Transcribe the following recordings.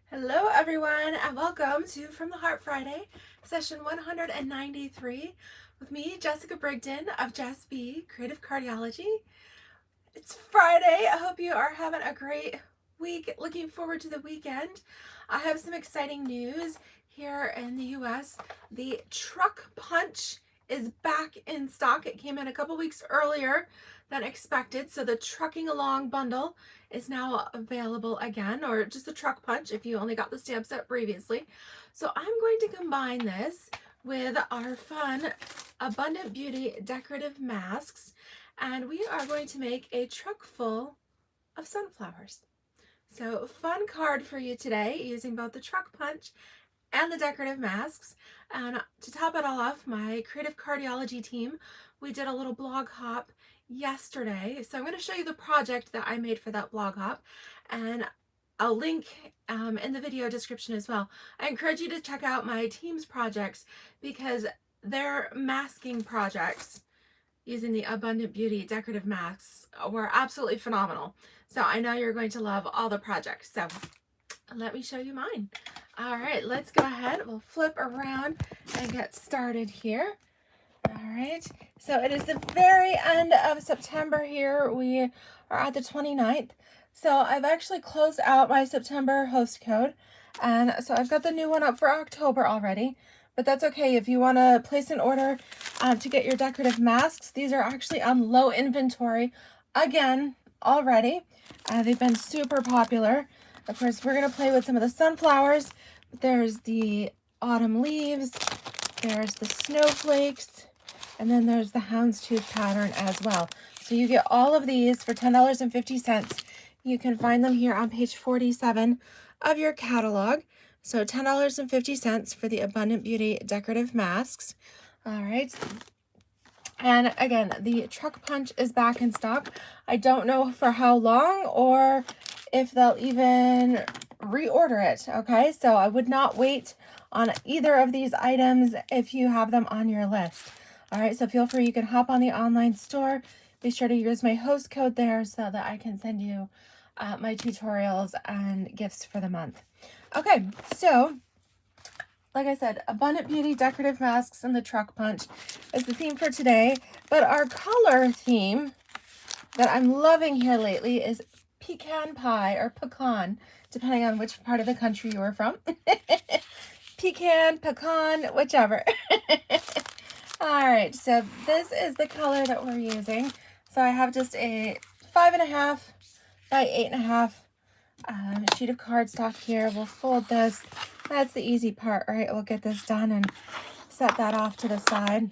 Hello everyone and welcome to From the Heart Friday, session 193 with me, Jessica Brigden of Jess B, Creative Cardiology. It's Friday. I hope you are having a great week. Looking forward to the weekend. I have some exciting news here in the US. The Truck Punch is back in stock. It came in a couple weeks earlier than expected. So the Trucking Along bundle is now available again, or just the Truck Punch if you only got the stamp set previously. So I'm going to combine this with our fun Abundant Beauty decorative masks, and we are going to make a truck full of sunflowers. So fun card for you today using both the Truck Punch and the decorative masks. And to top it all off, my Creative Cardiology team, we did a little blog hop yesterday. So I'm going to show you the project that I made for that blog hop, and I'll link in the video description as well. I encourage you to check out my team's projects because their masking projects using the Abundant Beauty decorative masks were absolutely phenomenal. So I know you're going to love all the projects. So let me show you mine. All right, let's go ahead. We'll flip around and get started here. All right, so it is the very end of September here. We are at the 29th. So I've actually closed out my September host code. And so I've got the new one up for October already. But that's okay. If you want to place an order to get your decorative masks, these are actually on low inventory again already. They've been super popular. Of course, we're going to play with some of the sunflowers. There's the autumn leaves. There's the snowflakes. And then there's the houndstooth pattern as well. So you get all of these for $10.50. You can find them here on page 47 of your catalog. So $10.50 for the Abundant Beauty decorative masks. All right. And again, the Truck Punch is back in stock. I don't know for how long or if they'll even reorder it. Okay, so I would not wait on either of these items if you have them on your list. All right, so feel free, you can hop on the online store. Be sure to use my host code there so that I can send you my tutorials and gifts for the month. Okay, so like I said, Abundant Beauty decorative masks and the Truck Punch is the theme for today. But our color theme that I'm loving here lately is pecan pie or pecan, depending on which part of the country you are from. Pecan, pecan, whichever. All right, so this is the color that we're using. So I have just a 5.5 by 8.5 sheet of cardstock here. We'll fold this. That's the easy part, right? We'll get this done and set that off to the side.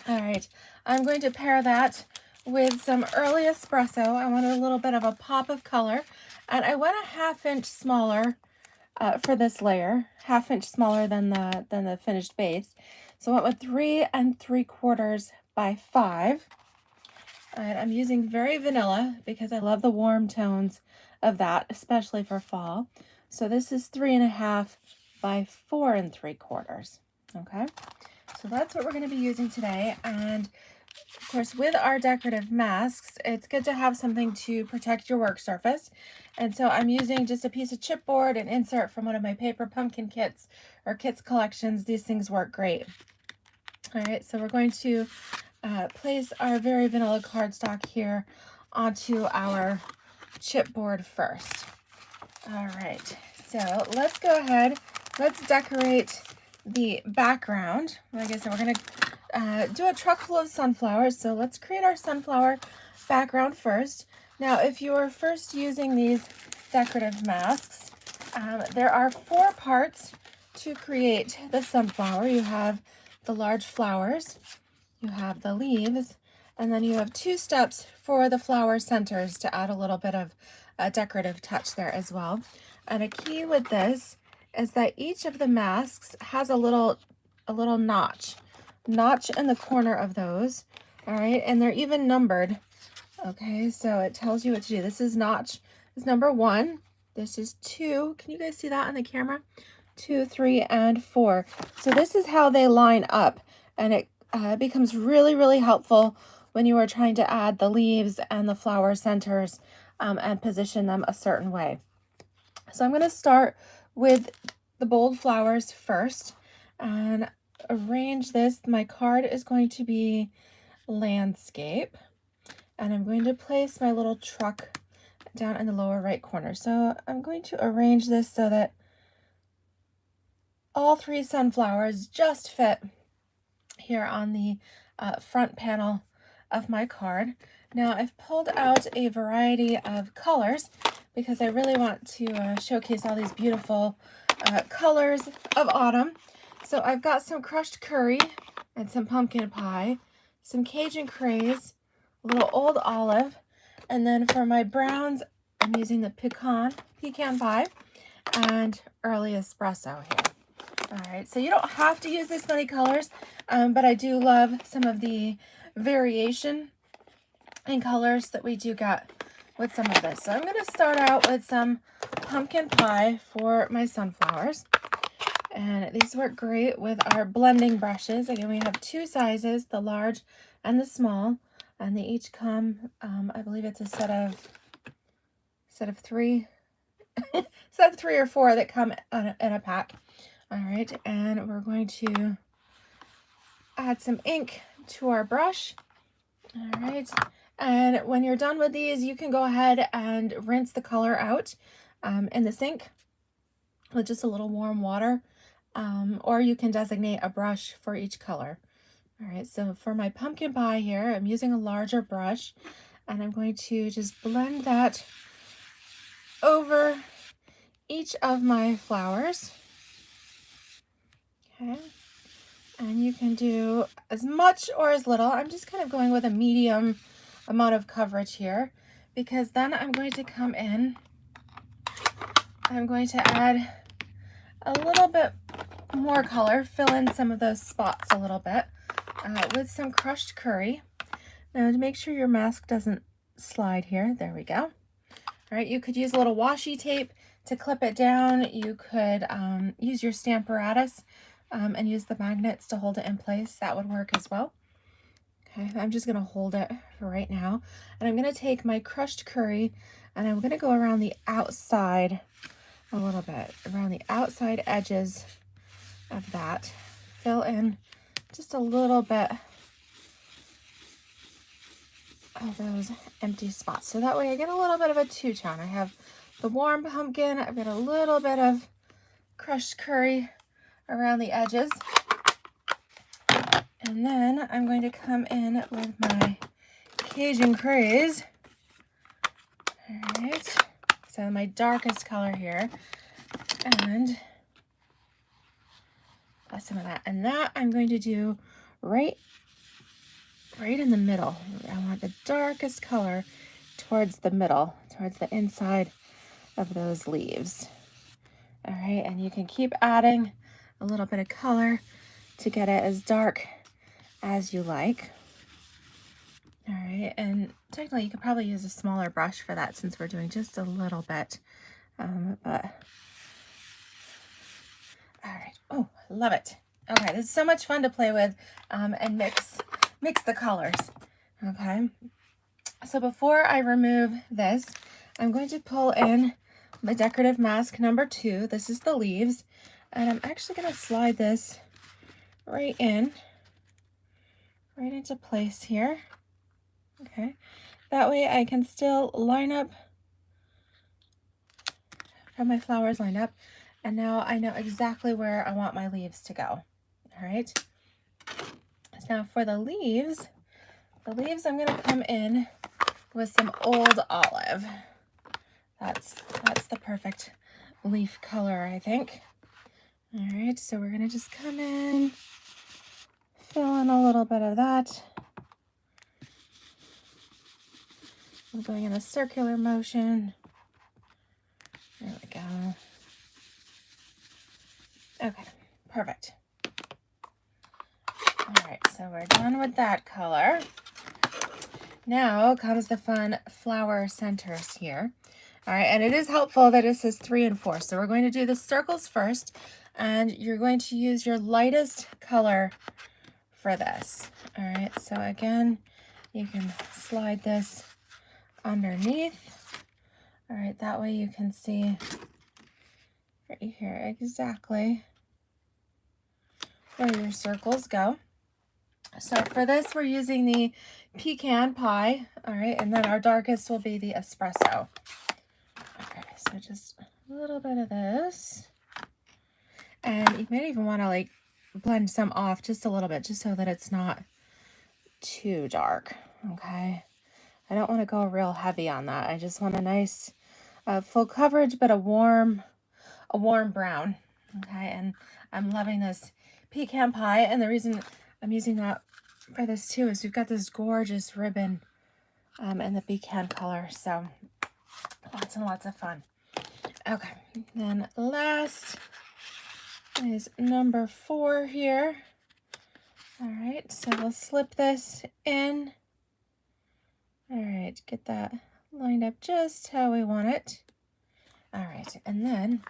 All right, I'm going to pair that with some early espresso. I wanted a little bit of a pop of color, and I went a 1/2 inch smaller for this layer, 1/2 inch smaller than the finished base. So I went with 3 3/4 by 5. And I'm using very vanilla because I love the warm tones of that, especially for fall. So this is 3.5 by 4 3/4. Okay, so that's what we're going to be using today. And of course, with our decorative masks, it's good to have something to protect your work surface. And so I'm using just a piece of chipboard and insert from one of my paper pumpkin kits or kits collections. These things work great. All right, so we're going to place our very vanilla cardstock here onto our chipboard first. All right, so let's go ahead. Let's decorate the background. Like I said, we're going to do a truck full of sunflowers. So let's create our sunflower background first. Now, if you're first using these decorative masks, there are 4 parts to create the sunflower. You have the large flowers, you have the leaves, and then you have 2 steps for the flower centers to add a little bit of a decorative touch there as well. And a key with this is that each of the masks has a little notch in the corner of those. All right, and they're even numbered. Okay, so it tells you what to do. This is notch is number 1. This is 2. Can you guys see that on the camera? 2, 3, and 4. So this is how they line up, and it becomes really, really helpful when you are trying to add the leaves and the flower centers and position them a certain way. So I'm going to start with the bold flowers first and arrange this. My card is going to be landscape, and I'm going to place my little truck down in the lower right corner. So I'm going to arrange this so that all 3 sunflowers just fit here on the front panel of my card. Now I've pulled out a variety of colors because I really want to showcase all these beautiful colors of autumn. So I've got some crushed curry and some pumpkin pie, some Cajun craze, a little old olive, and then for my browns, I'm using the pecan pie, and early espresso here. All right, so you don't have to use this many colors, but I do love some of the variation in colors that we do get with some of this. So I'm going to start out with some pumpkin pie for my sunflowers. And these work great with our blending brushes. Again, we have 2 sizes, the large and the small, and they each come, I believe it's a set of 3, set of 3 or 4 that come in a pack. All right, and we're going to add some ink to our brush. All right, and when you're done with these, you can go ahead and rinse the color out in the sink with just a little warm water, or you can designate a brush for each color. All right, so for my pumpkin pie here, I'm using a larger brush, and I'm going to just blend that over each of my flowers. Okay, and you can do as much or as little. I'm just kind of going with a medium amount of coverage here, because then I'm going to come in, I'm going to add a little bit more color, fill in some of those spots a little bit with some crushed curry. Now to make sure your mask doesn't slide here, there we go. All right, you could use a little washi tape to clip it down. You could use your Stamparatus and use the magnets to hold it in place. That would work as well. Okay, I'm just gonna hold it for right now. And I'm gonna take my crushed curry and I'm gonna go around the outside a little bit, around the outside edges of that. Fill in just a little bit of those empty spots. So that way I get a little bit of a two-tone. I have the warm pumpkin, I've got a little bit of crushed curry around the edges. And then I'm going to come in with my Cajun craze. All right, so my darkest color here, and some of that. And that I'm going to do right in the middle. I want the darkest color towards the middle, towards the inside of those leaves. All right, and you can keep adding a little bit of color to get it as dark as you like. All right, and technically you could probably use a smaller brush for that since we're doing just a little bit. But all right, oh, I love it. Okay, this is so much fun to play with and mix the colors. Okay, so before I remove this, I'm going to pull in my decorative mask number 2. This is the leaves, and I'm actually going to slide this right into place here. Okay, that way I can still line up, have my flowers lined up, and now I know exactly where I want my leaves to go. All right, so now for the leaves I'm going to come in with some old olive. That's the perfect leaf color, I think. All right, so we're going to just come in, fill in a little bit of that. I'm going in a circular motion. There we go. Okay, perfect. All right, so we're done with that color. Now comes the fun flower centers here. All right, and it is helpful that it says 3 and 4. So we're going to do the circles first, and you're going to use your lightest color for this. All right, so again, you can slide this underneath. All right, that way you can see right here exactly where your circles go. So for this, we're using the pecan pie, all right, and then our darkest will be the espresso. Okay, so just a little bit of this. And you might even want to like blend some off just a little bit, just so that it's not too dark, okay? I don't want to go real heavy on that. I just want a nice full coverage, but a warm brown, okay? And I'm loving this pecan pie, and the reason I'm using that for this too is we've got this gorgeous ribbon in the pecan color, so lots and lots of fun. Okay, then last is number 4 here. All right, so we'll slip this in. All right, get that lined up just how we want it. All right, and then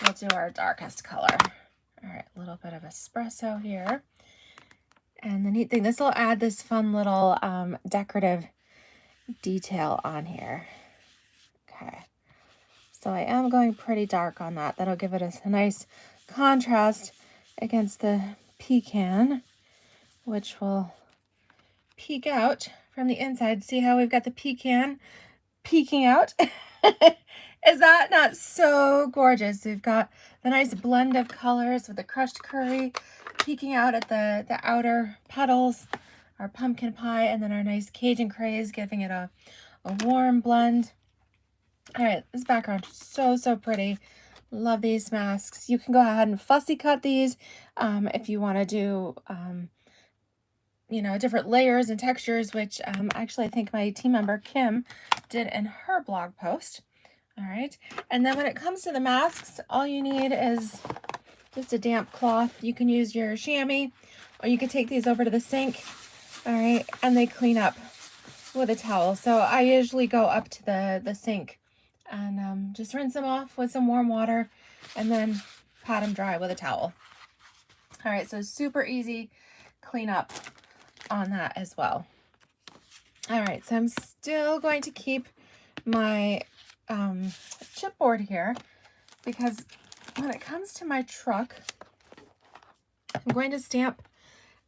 we'll do our darkest color. All right, a little bit of espresso here. And the neat thing, this will add this fun little decorative detail on here. Okay, so I am going pretty dark on that. That'll give it a nice contrast against the pecan, which will peek out from the inside. See how we've got the pecan peeking out? Is that not so gorgeous? We've got the nice blend of colors with the crushed curry peeking out at the outer petals, our pumpkin pie, and then our nice Cajun craze giving it a warm blend. All right, this background is so pretty. Love these masks. You can go ahead and fussy cut these if you want to do you know, different layers and textures, which actually I think my team member Kim did in her blog post. All right, and then when it comes to the masks, all you need is just a damp cloth. You can use your chamois, or you can take these over to the sink, all right, and they clean up with a towel. So I usually go up to the sink and just rinse them off with some warm water and then pat them dry with a towel. All right, so super easy cleanup on that as well. All right, so I'm still going to keep my chipboard here because when it comes to my truck, I'm going to stamp,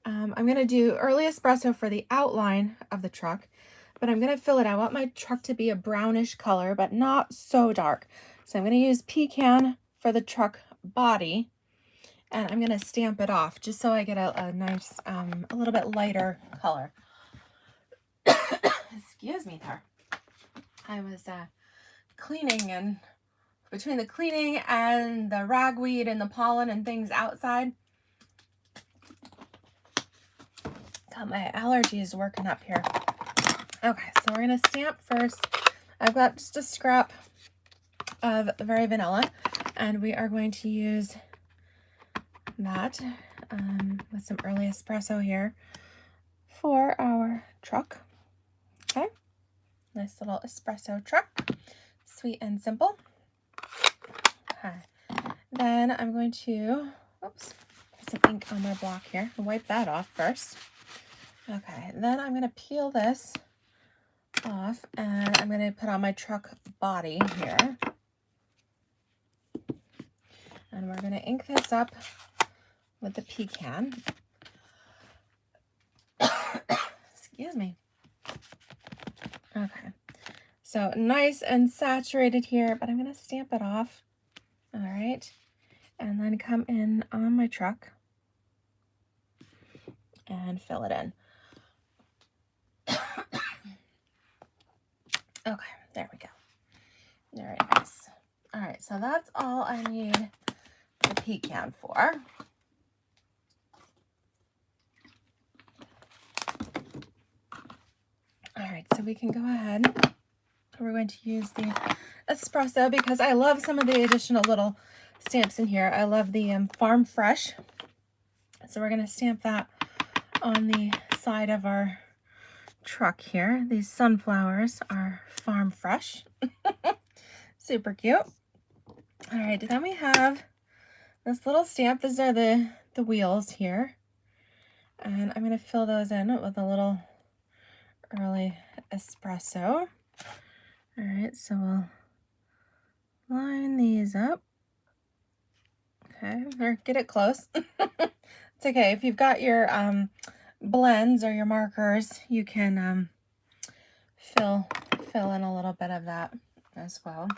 I'm going to do early espresso for the outline of the truck, but I'm going to fill it. I want my truck to be a brownish color, but not so dark. So I'm going to use pecan for the truck body, and I'm going to stamp it off just so I get a nice, a little bit lighter color. Excuse me there. I was cleaning, and between the cleaning and the ragweed and the pollen and things outside, got my allergies working up here. Okay, so we're going to stamp first. I've got just a scrap of Very Vanilla, and we are going to use that with some early espresso here for our truck. Okay, nice little espresso truck, sweet and simple. Okay, then I'm going to, oops, there's some ink on my block here. I'll wipe that off first. Okay, then I'm going to peel this off, and I'm going to put on my truck body here. And we're going to ink this up with the pecan. Excuse me. Okay, so nice and saturated here, but I'm going to stamp it off. All right, and then come in on my truck and fill it in. Okay, there we go. Very nice. All right, so that's all I need the pecan for. All right, so we can go ahead. We're going to use the espresso because I love some of the additional little stamps in here. I love the Farm Fresh. So we're going to stamp that on the side of our truck here. These sunflowers are Farm Fresh. Super cute. All right, then we have this little stamp. These are the wheels here. And I'm going to fill those in with a little early espresso. All right, so we'll line these up. Okay, or get it close. It's okay. If you've got your blends or your markers, you can fill in a little bit of that as well.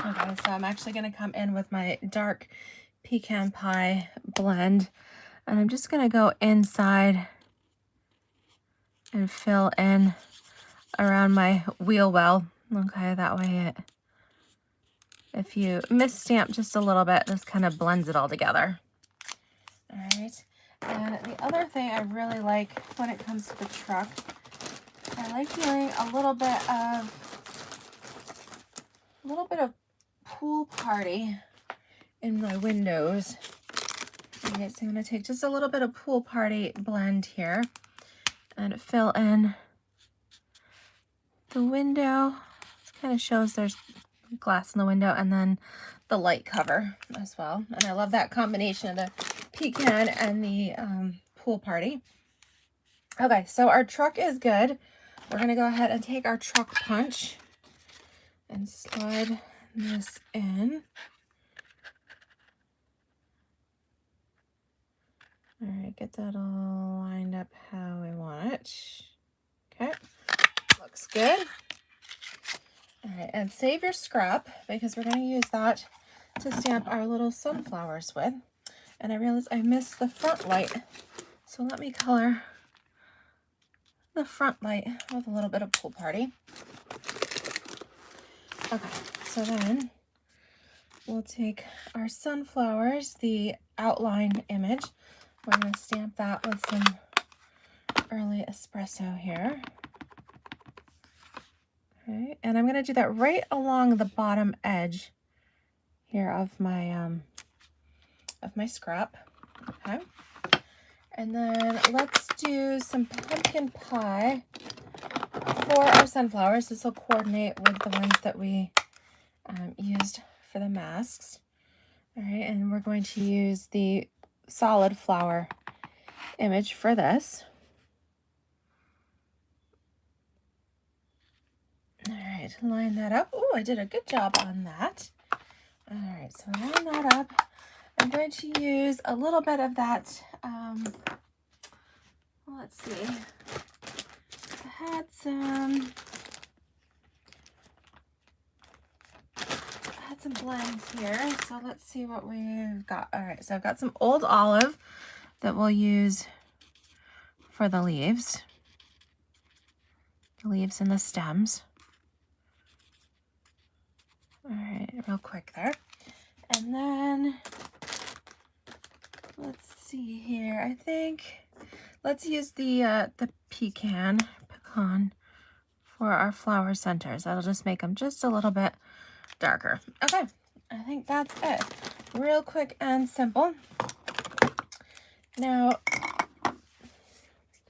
Okay, so I'm actually going to come in with my dark pecan pie blend, and I'm just going to go inside and fill in around my wheel well. Okay, that way if you misstamp just a little bit, this kind of blends it all together. All right, and the other thing I really like when it comes to the truck, I like doing a little bit of pool party in my windows. All right, so I'm going to take just a little bit of pool party blend here and fill in the window. It kind of shows there's glass in the window, and then the light cover as well. And I love that combination of the pecan and the pool party. Okay, so our truck is good. We're going to go ahead and take our truck punch and slide this in. All right, get that all lined up how we want it. Okay, looks good. All right, and save your scrap because we're going to use that to stamp our little sunflowers with. And I realized I missed the front light, so let me color the front light with a little bit of pool party. Okay, so then we'll take our sunflowers, the outline image. We're going to stamp that with some early espresso here. Okay, and I'm going to do that right along the bottom edge here of my scrap. Okay, and then let's do some pumpkin pie for our sunflowers. This will coordinate with the ones that we used for the masks. All right, and we're going to use the solid flower image for this. All right, line that up. Oh, I did a good job on that. All right, so line that up. I'm going to use a little bit of that, let's see, I had some blends here, so let's see what we've got. All right, so I've got some old olive that we'll use for the leaves and the stems. All right, real quick there. And then let's see here. I think let's use the pecan for our flower centers. That'll just make them just a little bit darker. Okay, I think that's it. Real quick and simple. Now,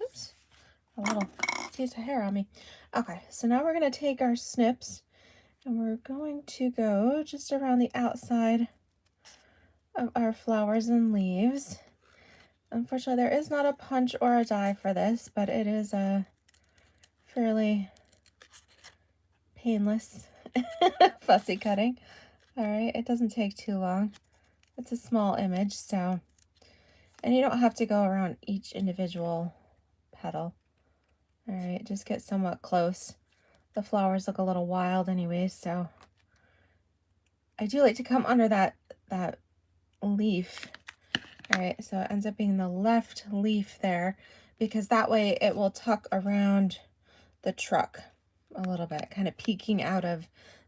oops, a little piece of hair on me. Okay, so now we're going to take our snips and we're going to go just around the outside of our flowers and leaves. Unfortunately, there is not a punch or a die for this, but it is a fairly painless fussy cutting. All right, it doesn't take too long. It's a small image, so, and you don't have to go around each individual petal. All right, just get somewhat close. The flowers look a little wild anyway, so I do like to come under that leaf. All right, so it ends up being the left leaf there, because that way it will tuck around the truck a little bit, kind of peeking out of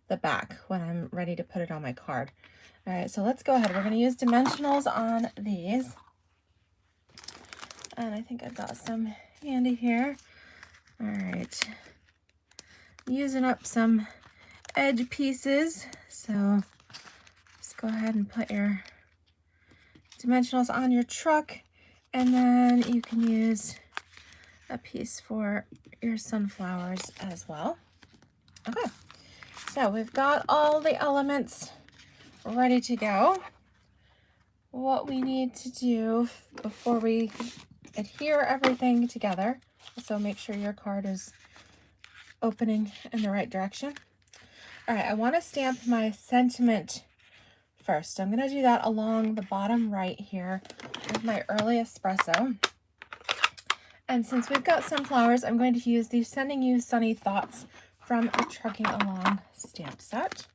the back when I'm ready to put it on my card. All right, so let's go ahead. We're going to use dimensionals on these. And I think I've got some handy here. All right. Using up some edge pieces. So just go ahead and put your dimensionals on your truck. And then you can use a piece for your sunflowers as well. Okay. So we've got all the elements ready to go. What we need to do before we adhere everything together, so make sure your card is opening in the right direction. All right, I want to stamp my sentiment first. So I'm going to do that along the bottom right here with my early espresso. And since we've got sunflowers, I'm going to use the Sending You Sunny Thoughts from the Trucking Along stamp set.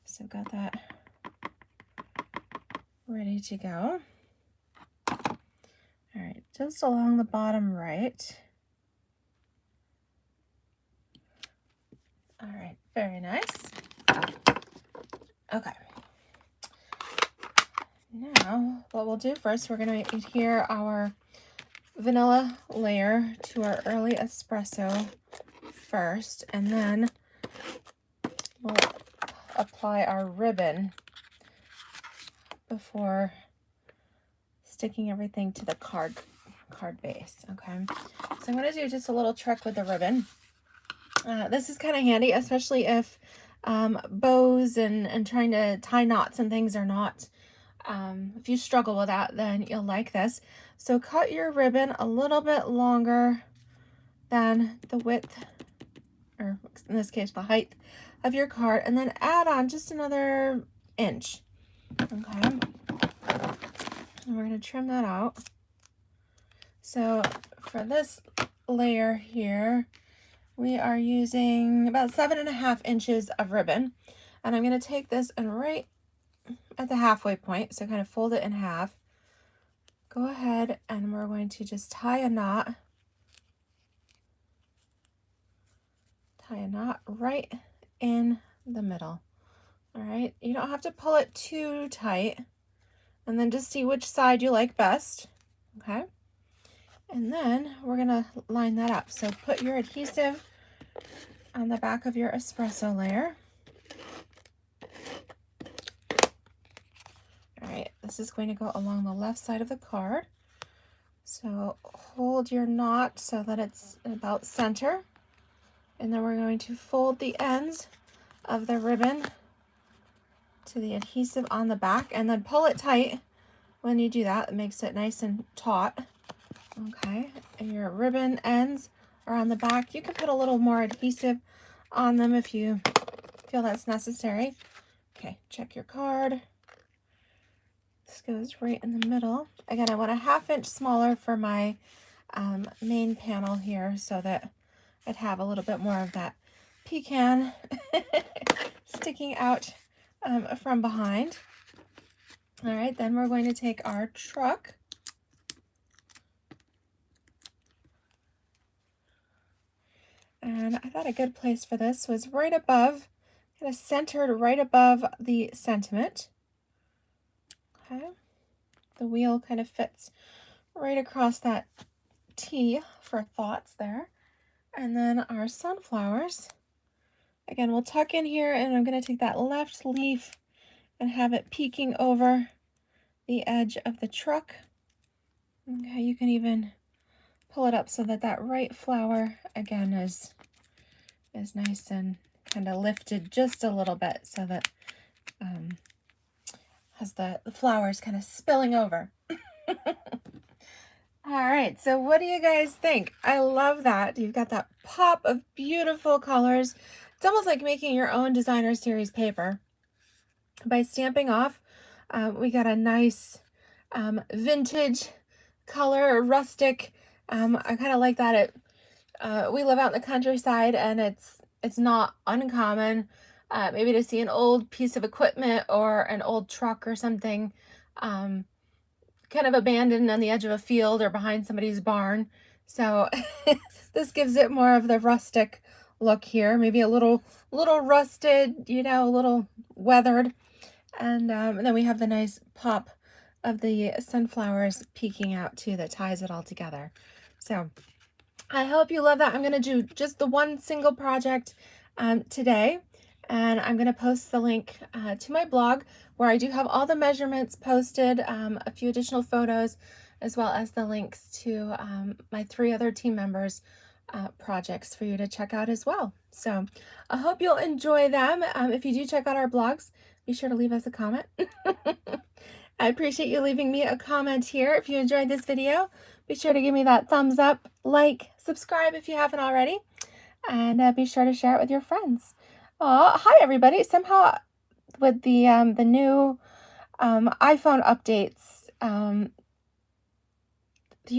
So I've got that ready to go. All right, just along the bottom right. All right, very nice. Okay. Now, what we'll do first, we're going to adhere our vanilla layer to our early espresso first, and then we'll apply our ribbon before sticking everything to the card base. Okay, so I'm going to do just a little trick with the ribbon. This is kind of handy, especially if bows and trying to tie knots and things are not, if you struggle with that, then you'll like this. So cut your ribbon a little bit longer than the width, or in this case the height of your card, and then add on just another inch. Okay, and we're going to trim that out. So for this layer here, we are using about 7.5 inches of ribbon, and I'm going to take this and right at the halfway point, so kind of fold it in half. Go ahead and we're going to just tie a knot right in the middle. All right, you don't have to pull it too tight, and then just see which side you like best. Okay, and then we're gonna line that up. So put your adhesive on the back of your espresso layer. All right, this is going to go along the left side of the card. So hold your knot so that it's about center, and then we're going to fold the ends of the ribbon to the adhesive on the back, and then pull it tight when you do that. It makes it nice and taut. Okay, and your ribbon ends are on the back. You can put a little more adhesive on them if you feel that's necessary. Okay, check your card. This goes right in the middle. Again, I want a 1/2 inch smaller for my main panel here, so that I'd have a little bit more of that pecan sticking out from behind. All right, then we're going to take our truck and I thought a good place for this was right above, kind of centered right above the sentiment. Okay, the wheel kind of fits right across that T for thoughts there. And then our sunflowers, again, we'll tuck in here, and I'm going to take that left leaf and have it peeking over the edge of the truck. Okay, you can even pull it up so that that right flower again is nice and kind of lifted just a little bit, so that has the flowers kind of spilling over. All right, so what do you guys think? I love that. You've got that pop of beautiful colors. It's almost like making your own designer series paper. By stamping off, we got a nice vintage color, rustic. I kind of like that. We live out in the countryside, and it's not uncommon maybe to see an old piece of equipment or an old truck or something kind of abandoned on the edge of a field or behind somebody's barn. So this gives it more of the rustic look here, maybe a little rusted, you know, a little weathered. And then we have the nice pop of the sunflowers peeking out too, that ties it all together. So I hope you love that. I'm going to do just the one single project today, and I'm going to post the link to my blog, where I do have all the measurements posted, a few additional photos, as well as the links to my 3 other team members' projects for you to check out as well. So I hope you'll enjoy them. If you do check out our blogs, be sure to leave us a comment. I appreciate you leaving me a comment here. If you enjoyed this video, be sure to give me that thumbs up, like, subscribe if you haven't already, and be sure to share it with your friends. Oh, hi everybody. Somehow with the new iPhone updates. The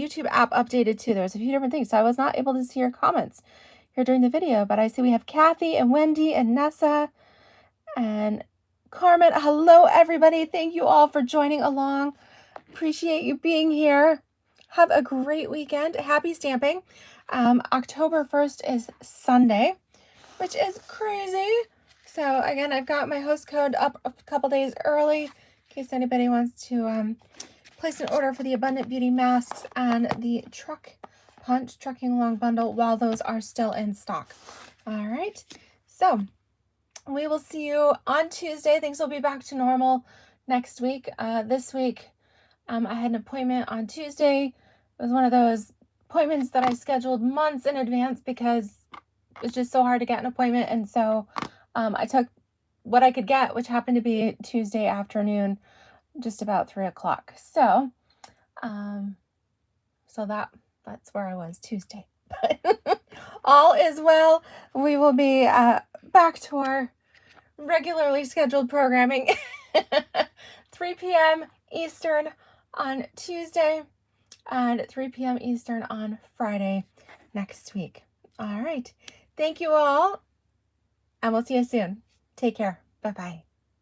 YouTube app updated too. There was a few different things, so I was not able to see your comments here during the video, but I see we have Kathy and Wendy and Nessa and Carmen. Hello, everybody. Thank you all for joining along. Appreciate you being here. Have a great weekend. Happy stamping. October 1st is Sunday, which is crazy. So again, I've got my host code up a couple days early in case anybody wants to place an order for the Abundant Beauty masks and the Trucking Along bundle while those are still in stock. All right, so we will see you on Tuesday. Things will be back to normal next week. This week, I had an appointment on Tuesday. It was one of those appointments that I scheduled months in advance because it was just so hard to get an appointment. And so I took what I could get, which happened to be Tuesday afternoon, just about 3 o'clock. So, that's where I was Tuesday. But all is well. We will be back to our regularly scheduled programming. 3 p.m. Eastern on Tuesday and 3 p.m. Eastern on Friday next week. All right. Thank you all, and we'll see you soon. Take care. Bye-bye.